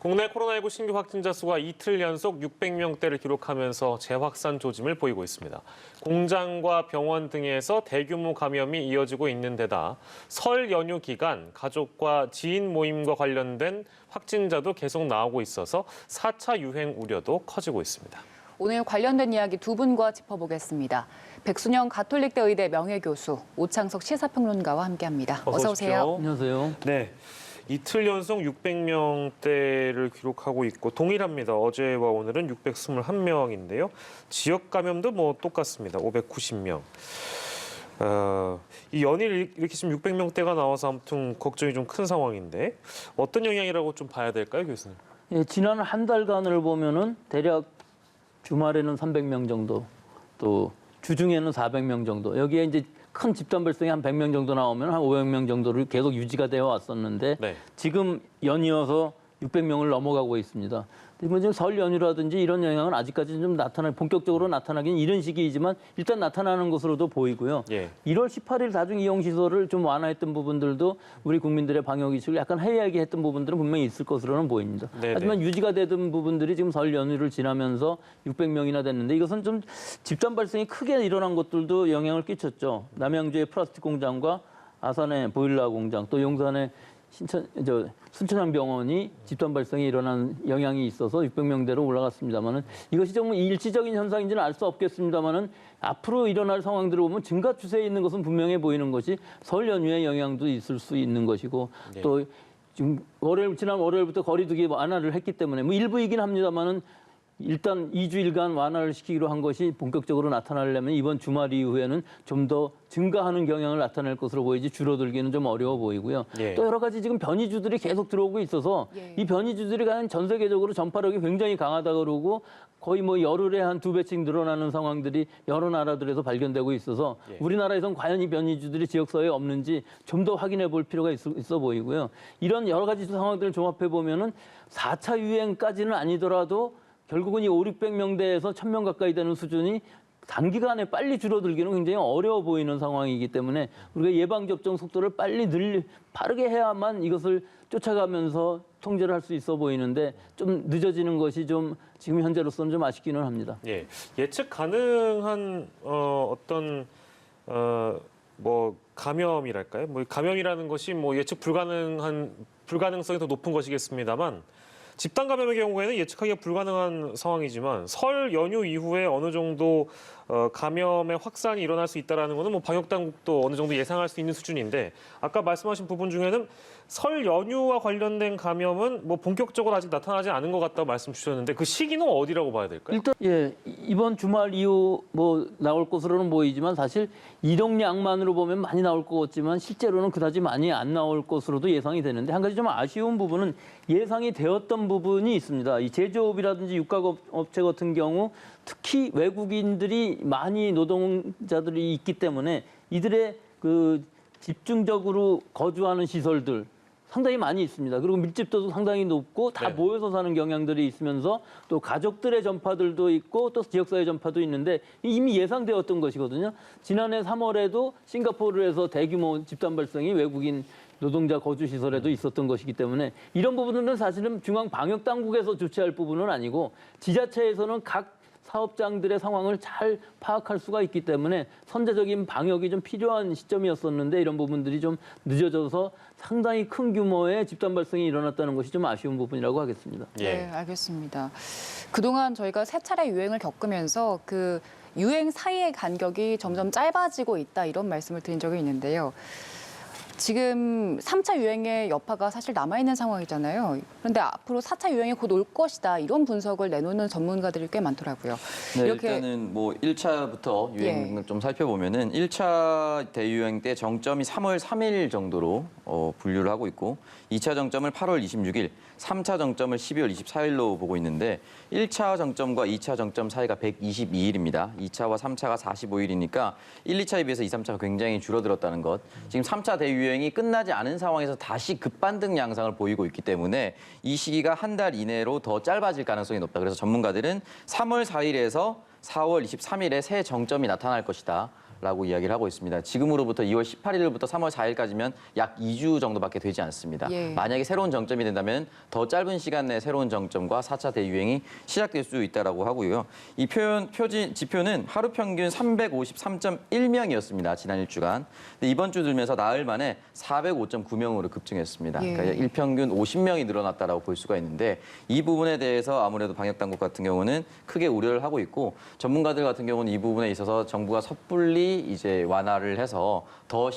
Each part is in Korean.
국내 코로나19 신규 확진자 수가 이틀 연속 600명대를 기록하면서 재확산 조짐을 보이고 있습니다. 공장과 병원 등에서 대규모 감염이 이어지고 있는 데다 설 연휴 기간 가족과 지인 모임과 관련된 확진자도 계속 나오고 있어서 4차 유행 우려도 커지고 있습니다. 오늘 관련된 이야기 두 분과 짚어보겠습니다. 백순영 가톨릭대 의대 명예교수, 오창석 시사평론가와 함께합니다. 어서 오세요. 안녕하세요. 네. 이틀 연속 600명대를 기록하고 있고 동일합니다. 어제와 오늘은 621명인데요. 지역 감염도 똑같습니다. 590명. 이 연일 이렇게 지금 600명대가 나와서 아무튼 걱정이 좀 큰 상황인데 어떤 영향이라고 좀 봐야 될까요, 교수님? 예, 지난 한 달간을 보면은 대략 주말에는 300명 정도, 또 주중에는 400명 정도. 여기에 이제 큰 집단 발생이 한 100명 정도 나오면 한 500명 정도를 계속 유지가 되어 왔었는데 네. 지금 연이어서 600명을 넘어가고 있습니다. 이번 지금 설 연휴라든지 이런 영향은 아직까지는 좀 본격적으로 나타나긴 이른 시기이지만 일단 나타나는 것으로도 보이고요. 예. 1월 18일 다중이용시설을 좀 완화했던 부분들도 우리 국민들의 방역의식을 약간 해이하게 했던 부분들은 분명히 있을 것으로는 보입니다. 네네. 하지만 유지가 되던 부분들이 지금 설 연휴를 지나면서 600명이나 됐는데 이것은 좀 집단 발생이 크게 일어난 것들도 영향을 끼쳤죠. 남양주의 플라스틱 공장과 아산의 보일러 공장, 또 용산의 순천향병원이 집단 발생이 일어난 영향이 있어서 600명대로 올라갔습니다만은 이것이 정말 일시적인 현상인지는 알 수 없겠습니다만은 앞으로 일어날 상황들을 보면 증가 추세에 있는 것은 분명해 보이는 것이 설 연휴의 영향도 있을 수 있는 것이고 네. 또 지금 지난 월요일부터 거리두기 완화를 했기 때문에 일부이긴 합니다만은 일단 2주일간 완화를 시키기로 한 것이 본격적으로 나타나려면 이번 주말 이후에는 좀 더 증가하는 경향을 나타낼 것으로 보이지 줄어들기는 좀 어려워 보이고요. 예. 또 여러 가지 지금 변이주들이 계속 들어오고 있어서 이 변이주들이 과연 전 세계적으로 전파력이 굉장히 강하다 그러고 거의 열흘에 한 2배씩 늘어나는 상황들이 여러 나라들에서 발견되고 있어서 예. 우리나라에선 과연 이 변이주들이 지역사회에 없는지 좀 더 확인해 볼 필요가 있어 보이고요. 이런 여러 가지 상황들을 종합해 보면은 4차 유행까지는 아니더라도 결국은 이 500~600명대에서 1000명 가까이 되는 수준이 단기간에 빨리 줄어들기는 굉장히 어려워 보이는 상황이기 때문에 우리가 예방접종 속도를 빠르게 해야만 이것을 쫓아가면서 통제를 할 수 있어 보이는데 좀 늦어지는 것이 좀 지금 현재로서는 좀 아쉽기는 합니다. 예. 예측 가능한 어떤 감염이랄까요? 감염이라는 것이 예측 불가능성이 더 높은 것이겠습니다만 집단 감염의 경우에는 예측하기가 불가능한 상황이지만 설 연휴 이후에 어느 정도 감염의 확산이 일어날 수 있다는 것은 방역 당국도 어느 정도 예상할 수 있는 수준인데 아까 말씀하신 부분 중에는 설 연휴와 관련된 감염은 본격적으로 아직 나타나지 않은 것 같다고 말씀 주셨는데 그 시기는 어디라고 봐야 될까요? 일단 이번 주말 이후 나올 것으로는 보이지만 사실 이동량만으로 보면 많이 나올 것 같지만 실제로는 그다지 많이 안 나올 것으로도 예상이 되는데 한 가지 좀 아쉬운 부분은 예상이 되었던 부분이 있습니다. 이 제조업이라든지 육가업체 같은 경우 특히 외국인들이 많이 노동자들이 있기 때문에 이들의 집중적으로 거주하는 시설들 상당히 많이 있습니다. 그리고 밀집도도 상당히 높고 다 네. 모여서 사는 경향들이 있으면서 또 가족들의 전파들도 있고 또 지역사회 전파도 있는데 이미 예상되었던 것이거든요. 지난해 3월에도 싱가포르에서 대규모 집단 발생이 외국인 노동자 거주시설에도 있었던 것이기 때문에 이런 부분은 사실은 중앙방역당국에서 조치할 부분은 아니고 지자체에서는 각 사업장들의 상황을 잘 파악할 수가 있기 때문에 선제적인 방역이 좀 필요한 시점이었었는데 이런 부분들이 좀 늦어져서 상당히 큰 규모의 집단 발생이 일어났다는 것이 좀 아쉬운 부분이라고 하겠습니다. 예. 네, 알겠습니다. 그동안 저희가 세 차례 유행을 겪으면서 그 유행 사이의 간격이 점점 짧아지고 있다 이런 말씀을 드린 적이 있는데요. 지금 3차 유행의 여파가 사실 남아있는 상황이잖아요. 그런데 앞으로 4차 유행이 곧 올 것이다. 이런 분석을 내놓는 전문가들이 꽤 많더라고요. 네, 이렇게 일단은 1차부터 유행을 좀 살펴보면은 1차 대유행 때 정점이 3월 3일 정도로 분류를 하고 있고 2차 정점을 8월 26일, 3차 정점을 12월 24일로 보고 있는데 1차 정점과 2차 정점 사이가 122일입니다. 2차와 3차가 45일이니까 1, 2차에 비해서 2, 3차가 굉장히 줄어들었다는 것. 지금 3차 대유행이 끝나지 않은 상황에서 다시 급반등 양상을 보이고 있기 때문에 이 시기가 한 달 이내로 더 짧아질 가능성이 높다. 그래서 전문가들은 3월 4일에서 4월 23일에 새 정점이 나타날 것이다. 라고 이야기를 하고 있습니다. 지금으로부터 2월 18일부터 3월 4일까지면 약 2주 정도밖에 되지 않습니다. 예. 만약에 새로운 정점이 된다면 더 짧은 시간 내에 새로운 정점과 4차 대유행이 시작될 수 있다라고 하고요. 이 지표는 하루 평균 353.1명이었습니다. 지난 일주간. 근데 이번 주 들면서 나흘 만에 405.9명으로 급증했습니다. 예. 그러니까 일평균 50명이 늘어났다라고 볼 수가 있는데 이 부분에 대해서 아무래도 방역 당국 같은 경우는 크게 우려를 하고 있고 전문가들 같은 경우는 이 부분에 있어서 정부가 섣불리 이제 완화를 해서 더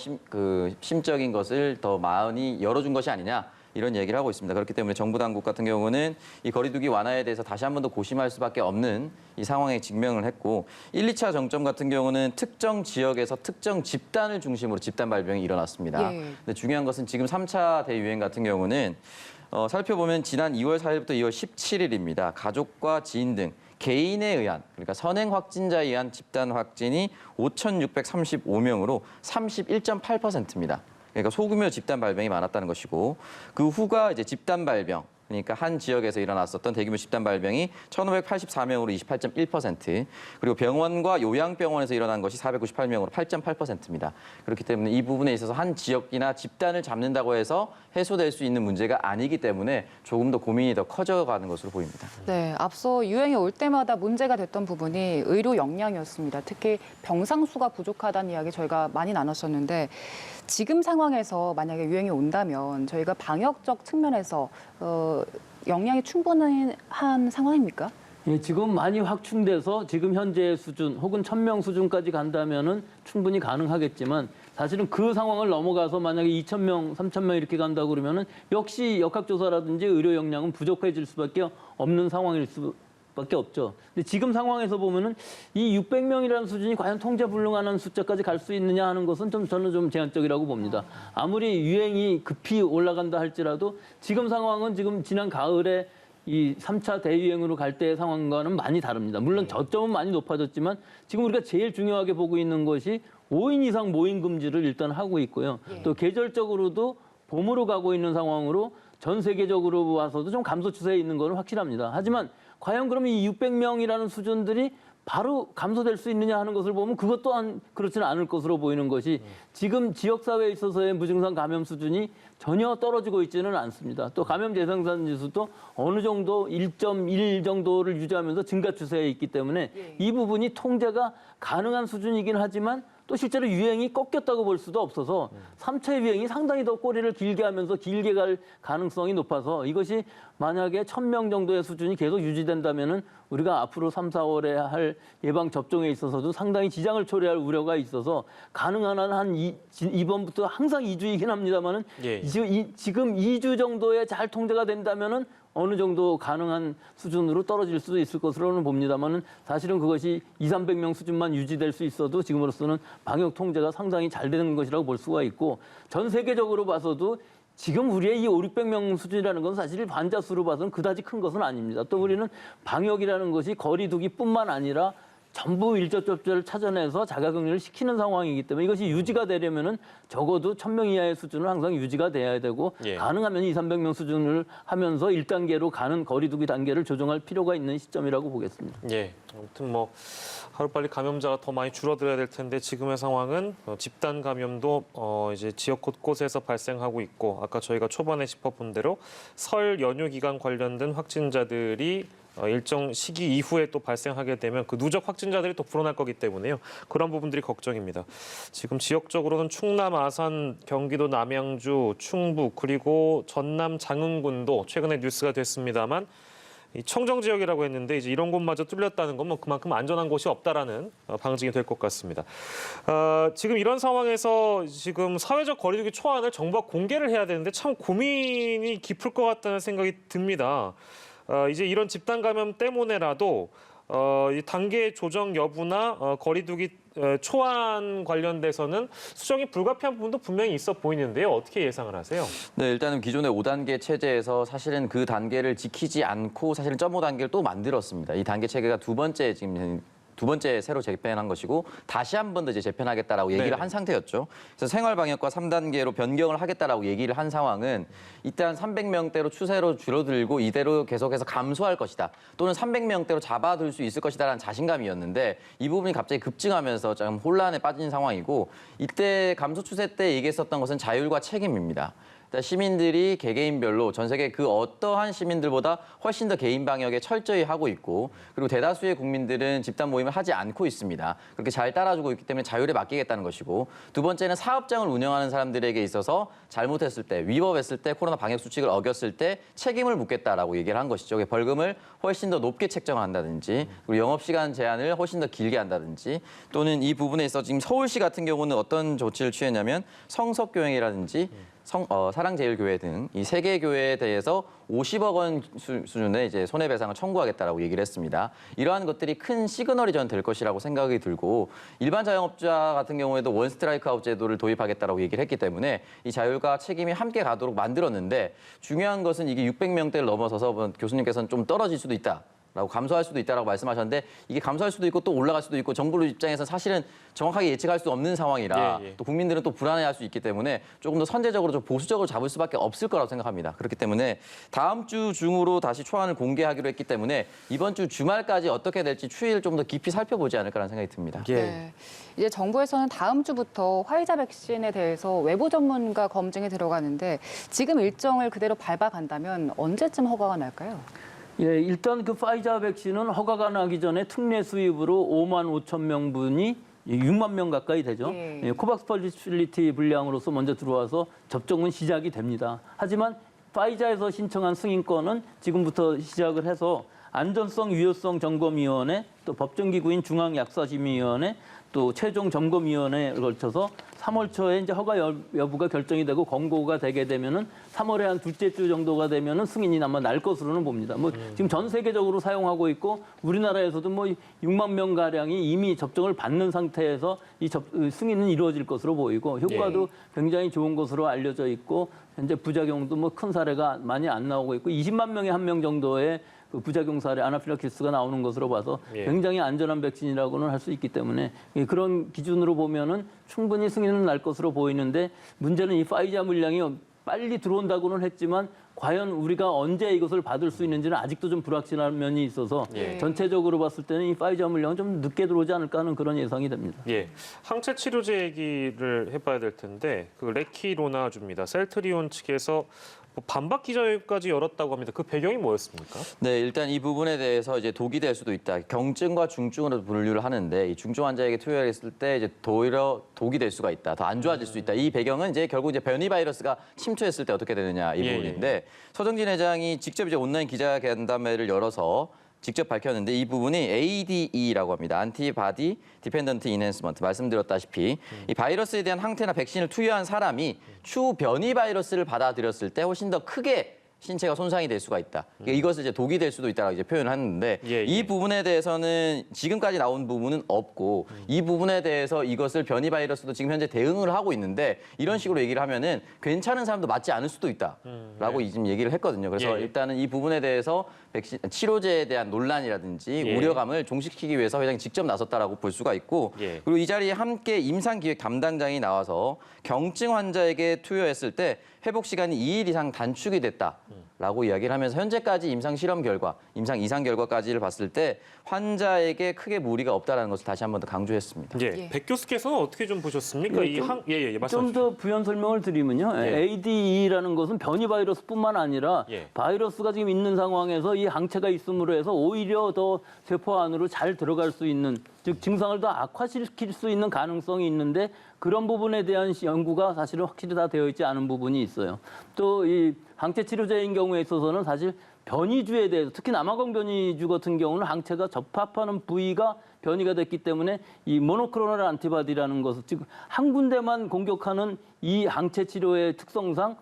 심적인 것을 더 많이 열어준 것이 아니냐 이런 얘기를 하고 있습니다. 그렇기 때문에 정부 당국 같은 경우는 이 거리두기 완화에 대해서 다시 한 번 더 고심할 수밖에 없는 이 상황에 직면을 했고 1, 2차 정점 같은 경우는 특정 지역에서 특정 집단을 중심으로 집단 발병이 일어났습니다. 예. 근데 중요한 것은 지금 3차 대유행 같은 경우는 살펴보면 지난 2월 4일부터 2월 17일입니다. 가족과 지인 등 개인에 의한, 그러니까 선행 확진자에 의한 집단 확진이 5,635명으로 31.8%입니다. 그러니까 소규모 집단 발병이 많았다는 것이고 그 후가 이제 집단 발병, 그러니까 한 지역에서 일어났었던 대규모 집단 발병이 1,584명으로 28.1%, 그리고 병원과 요양병원에서 일어난 것이 498명으로 8.8%입니다. 그렇기 때문에 이 부분에 있어서 한 지역이나 집단을 잡는다고 해서 해소될 수 있는 문제가 아니기 때문에 조금 더 고민이 더 커져가는 것으로 보입니다. 네, 앞서 유행이 올 때마다 문제가 됐던 부분이 의료 역량이었습니다. 특히 병상수가 부족하다는 이야기 저희가 많이 나눴었는데 지금 상황에서 만약에 유행이 온다면 저희가 방역적 측면에서 역량이 충분한 상황입니까? 예, 지금 많이 확충돼서 지금 현재의 수준 혹은 1,000명 수준까지 간다면은 충분히 가능하겠지만 사실은 그 상황을 넘어가서 만약에 2,000명, 3,000명 이렇게 간다고 그러면은 역시 역학조사라든지 의료 역량은 부족해질 수밖에 없는 상황일 수밖에 없죠. 근데 지금 상황에서 보면은 이 600명이라는 수준이 과연 통제 불능하는 숫자까지 갈 수 있느냐 하는 것은 저는 좀 제한적이라고 봅니다. 아무리 유행이 급히 올라간다 할지라도 지금 상황은 지금 지난 가을에 이 3차 대유행으로 갈 때의 상황과는 많이 다릅니다. 물론 저점은 많이 높아졌지만 지금 우리가 제일 중요하게 보고 있는 것이 5인 이상 모임 금지를 일단 하고 있고요. 또 계절적으로도 봄으로 가고 있는 상황으로 전 세계적으로 봐서도 좀 감소 추세에 있는 것은 확실합니다. 하지만 과연 그러면 이 600명이라는 수준들이 바로 감소될 수 있느냐 하는 것을 보면 그것 또한 그렇지는 않을 것으로 보이는 것이 지금 지역사회에 있어서의 무증상 감염 수준이 전혀 떨어지고 있지는 않습니다. 또 감염 재생산 지수도 어느 정도 1.1 정도를 유지하면서 증가 추세에 있기 때문에 이 부분이 통제가 가능한 수준이긴 하지만 또 실제로 유행이 꺾였다고 볼 수도 없어서 3차 유행이 상당히 더 꼬리를 길게 하면서 길게 갈 가능성이 높아서 이것이 만약에 1,000명 정도의 수준이 계속 유지된다면은 우리가 앞으로 3, 4월에 할 예방 접종에 있어서도 상당히 지장을 초래할 우려가 있어서 가능한 한 이번부터 항상 2주이긴 합니다만은 예. 지금 2주 정도에 잘 통제가 된다면은 어느 정도 가능한 수준으로 떨어질 수도 있을 것으로는 봅니다만은 사실은 그것이 200~300명 수준만 유지될 수 있어도 지금으로서는 방역 통제가 상당히 잘 되는 것이라고 볼 수가 있고 전 세계적으로 봐서도 지금 우리의 이 500~600명 수준이라는 건 사실 환자 수로 봐서는 그다지 큰 것은 아닙니다. 또 우리는 방역이라는 것이 거리 두기뿐만 아니라 전부 일접접자를 찾아내서 자가격리를 시키는 상황이기 때문에 이것이 유지가 되려면은 적어도 1,000명 이하의 수준은 항상 유지가 돼야 되고 예. 가능하면 200~300명 수준을 하면서 1단계로 가는 거리두기 단계를 조정할 필요가 있는 시점이라고 보겠습니다. 예, 아무튼 뭐 하루빨리 감염자가 더 많이 줄어들어야 될 텐데 지금의 상황은 집단 감염도 이제 지역 곳곳에서 발생하고 있고 아까 저희가 초반에 짚어본 대로 설 연휴 기간 관련된 확진자들이 일정 시기 이후에 또 발생하게 되면 그 누적 확진자들이 또 불어날 거기 때문에요. 그런 부분들이 걱정입니다. 지금 지역적으로는 충남, 아산, 경기도 남양주, 충북 그리고 전남 장흥군도 최근에 뉴스가 됐습니다만 이 청정 지역이라고 했는데 이제 이런 곳마저 뚫렸다는 건 뭐 그만큼 안전한 곳이 없다라는 방증이 될 것 같습니다. 지금 이런 상황에서 지금 사회적 거리두기 초안을 정부가 공개를 해야 되는데 참 고민이 깊을 것 같다는 생각이 듭니다. 이제 이런 집단 감염 때문에라도 이 단계 조정 여부나 거리두기 초안 관련돼서는 수정이 불가피한 부분도 분명히 있어 보이는데요. 어떻게 예상을 하세요? 네, 일단은 기존의 5단계 체제에서 사실은 그 단계를 지키지 않고 사실은 0.5단계를 또 만들었습니다. 이 단계 체계가 두 번째 지금 두 번째 새로 재편한 것이고 다시 한 번 더 이제 재편하겠다라고 얘기를 네네. 한 상태였죠. 그래서 생활 방역과 3단계로 변경을 하겠다라고 얘기를 한 상황은 일단 300명대로 추세로 줄어들고 이대로 계속해서 감소할 것이다. 또는 300명대로 잡아둘 수 있을 것이다라는 자신감이었는데 이 부분이 갑자기 급증하면서 좀 혼란에 빠진 상황이고 이때 감소 추세 때 얘기했었던 것은 자율과 책임입니다. 시민들이 개개인별로 전 세계 그 어떠한 시민들보다 훨씬 더 개인 방역에 철저히 하고 있고 그리고 대다수의 국민들은 집단 모임을 하지 않고 있습니다. 그렇게 잘 따라주고 있기 때문에 자율에 맡기겠다는 것이고 두 번째는 사업장을 운영하는 사람들에게 있어서 잘못했을 때, 위법했을 때, 코로나 방역 수칙을 어겼을 때 책임을 묻겠다라고 얘기를 한 것이죠. 벌금을 훨씬 더 높게 책정한다든지 그리고 영업시간 제한을 훨씬 더 길게 한다든지 또는 이 부분에 있어 지금 서울시 같은 경우는 어떤 조치를 취했냐면 성석교행이라든지 사랑제일교회 등 이 세 개 교회에 대해서 50억 원 수준의 이제 손해배상을 청구하겠다라고 얘기를 했습니다. 이러한 것들이 큰 시그널이 저는 될 것이라고 생각이 들고 일반 자영업자 같은 경우에도 원 스트라이크 아웃 제도를 도입하겠다라고 얘기를 했기 때문에 이 자율과 책임이 함께 가도록 만들었는데 중요한 것은 이게 600명대를 넘어서서 교수님께서는 좀 떨어질 수도 있다. 라고 감소할 수도 있다라고 말씀하셨는데 이게 감소할 수도 있고 또 올라갈 수도 있고 정부 입장에서는 사실은 정확하게 예측할 수 없는 상황이라 또 국민들은 또 불안해할 수 있기 때문에 조금 더 선제적으로 좀 보수적으로 잡을 수밖에 없을 거라고 생각합니다. 그렇기 때문에 다음 주 중으로 다시 초안을 공개하기로 했기 때문에 이번 주 주말까지 어떻게 될지 추이를 좀 더 깊이 살펴보지 않을까라는 생각이 듭니다. 네. 이제 정부에서는 다음 주부터 화이자 백신에 대해서 외부 전문가 검증에 들어가는데 지금 일정을 그대로 밟아간다면 언제쯤 허가가 날까요? 예, 일단 그 파이자 백신은 허가가 나기 전에 특례 수입으로 5만 5천 명분이 6만 명 가까이 되죠. 예. 예, 코박스 퍼실리티 분량으로서 먼저 들어와서 접종은 시작이 됩니다. 하지만 파이자에서 신청한 승인권은 지금부터 시작을 해서 안전성 유효성 점검위원회 또 법정기구인 중앙약사심의위원회 또 최종 점검위원회에 걸쳐서 3월 초에 이제 허가 여부가 결정이 되고 권고가 되게 되면은 3월에 한 둘째 주 정도가 되면은 승인이 아마 날 것으로는 봅니다. 지금 전 세계적으로 사용하고 있고 우리나라에서도 6만 명 가량이 이미 접종을 받는 상태에서 이 승인은 이루어질 것으로 보이고 효과도 굉장히 좋은 것으로 알려져 있고 현재 부작용도 큰 사례가 많이 안 나오고 있고 20만 명에 1명 정도의 그 부작용 사례 아나필락시스가 나오는 것으로 봐서 굉장히 안전한 백신이라고는 할 수 있기 때문에 그런 기준으로 보면은 충분히 승인은 날 것으로 보이는데 문제는 이 파이자 물량이 빨리 들어온다고는 했지만 과연 우리가 언제 이것을 받을 수 있는지는 아직도 좀 불확실한 면이 있어서 전체적으로 봤을 때는 이 파이자 물량은 좀 늦게 들어오지 않을까 하는 그런 예상이 됩니다. 예, 항체 치료제 얘기를 해봐야 될 텐데 그 레키로나주입니다. 셀트리온 측에서 반박 기자회견까지 열었다고 합니다. 그 배경이 뭐였습니까? 네, 일단 이 부분에 대해서 이제 독이 될 수도 있다. 경증과 중증으로 분류를 하는데 이 중증 환자에게 투여했을 때 이제 오히려 독이 될 수가 있다. 더 안 좋아질 수 있다. 이 배경은 이제 결국 이제 변이 바이러스가 침투했을 때 어떻게 되느냐 이 부분인데 서정진 회장이 직접 이제 온라인 기자간담회를 열어서 직접 밝혔는데 이 부분이 ADE라고 합니다. 안티바디 디펜던트 인핸스먼트 말씀드렸다시피 이 바이러스에 대한 항체나 백신을 투여한 사람이 추후 변이 바이러스를 받아들였을 때 훨씬 더 크게 신체가 손상이 될 수가 있다. 이것을 이제 독이 될 수도 있다라고 이제 표현을 하는데 이 부분에 대해서는 지금까지 나온 부분은 없고 이 부분에 대해서 이것을 변이 바이러스도 지금 현재 대응을 하고 있는데 이런 식으로 얘기를 하면은 괜찮은 사람도 맞지 않을 수도 있다라고 지금 얘기를 했거든요. 그래서 일단은 이 부분에 대해서 백신 치료제에 대한 논란이라든지 우려감을 종식시키기 위해서 회장이 직접 나섰다라고 볼 수가 있고 그리고 이 자리에 함께 임상기획 담당장이 나와서 경증 환자에게 투여했을 때 회복 시간이 2일 이상 단축이 됐다라고 이야기를 하면서 현재까지 임상 실험 결과, 임상 이상 결과까지를 봤을 때 환자에게 크게 무리가 없다라는 것을 다시 한 번 더 강조했습니다. 백 교수께서는 어떻게 좀 보셨습니까? 말씀하십시오. 좀 더 부연 설명을 드리면요. ADE라는 것은 변이 바이러스뿐만 아니라 바이러스가 지금 있는 상황에서 이 항체가 있음으로 해서 오히려 더 세포 안으로 잘 들어갈 수 있는 즉 증상을 더 악화시킬 수 있는 가능성이 있는데 그런 부분에 대한 연구가 사실은 확실히 다 되어 있지 않은 부분이 있어요. 또 이 항체 치료제인 경우에 있어서는 사실 변이주에 대해서 특히 남아공 변이주 같은 경우는 항체가 접합하는 부위가 변이가 됐기 때문에 이 모노크로널 안티바디라는 것을 즉 한 군데만 공격하는 이 항체 치료의 특성상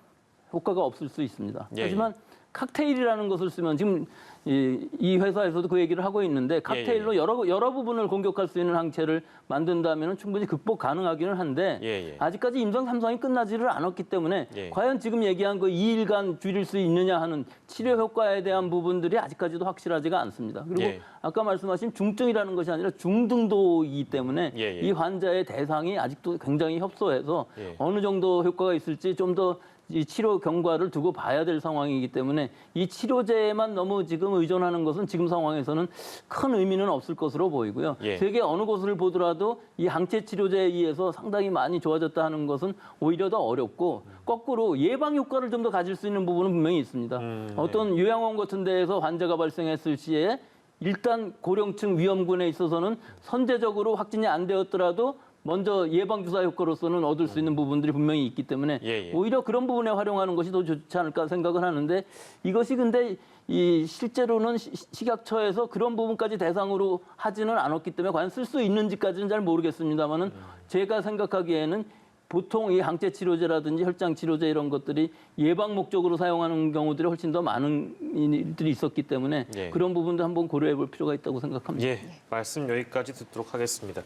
효과가 없을 수 있습니다. 하지만 칵테일이라는 것을 쓰면 지금 이 회사에서도 그 얘기를 하고 있는데 칵테일로 여러 부분을 공격할 수 있는 항체를 만든다면 충분히 극복 가능하기는 한데 아직까지 임상 3상이 끝나지를 않았기 때문에 과연 지금 얘기한 그 2일간 줄일 수 있느냐 하는 치료 효과에 대한 부분들이 아직까지도 확실하지가 않습니다. 그리고 아까 말씀하신 중증이라는 것이 아니라 중등도이기 때문에 이 환자의 대상이 아직도 굉장히 협소해서 어느 정도 효과가 있을지 좀 더 이 치료 경과를 두고 봐야 될 상황이기 때문에 이 치료제에만 너무 지금 의존하는 것은 지금 상황에서는 큰 의미는 없을 것으로 보이고요. 세계 어느 곳을 보더라도 이 항체 치료제에 의해서 상당히 많이 좋아졌다 하는 것은 오히려 더 어렵고 거꾸로 예방 효과를 좀 더 가질 수 있는 부분은 분명히 있습니다. 어떤 요양원 같은 데에서 환자가 발생했을 시에 일단 고령층 위험군에 있어서는 선제적으로 확진이 안 되었더라도 먼저 예방주사 효과로서는 얻을 수 있는 부분들이 분명히 있기 때문에 오히려 그런 부분에 활용하는 것이 더 좋지 않을까 생각을 하는데 이것이 근데 이 실제로는 식약처에서 그런 부분까지 대상으로 하지는 않았기 때문에 과연 쓸 수 있는지까지는 잘 모르겠습니다만은 제가 생각하기에는 보통 이 항체 치료제라든지 혈장 치료제 이런 것들이 예방 목적으로 사용하는 경우들이 훨씬 더 많은 일들이 있었기 때문에 그런 부분도 한번 고려해 볼 필요가 있다고 생각합니다. 말씀 여기까지 듣도록 하겠습니다.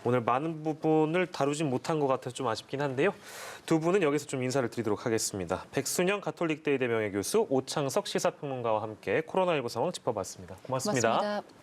오늘 많은 부분을 다루진 못한 것 같아서 좀 아쉽긴 한데요. 두 분은 여기서 좀 인사를 드리도록 하겠습니다. 백순영 가톨릭대의대 명예교수, 오창석 시사평론가와 함께 코로나19 상황 짚어봤습니다. 고맙습니다. 고맙습니다.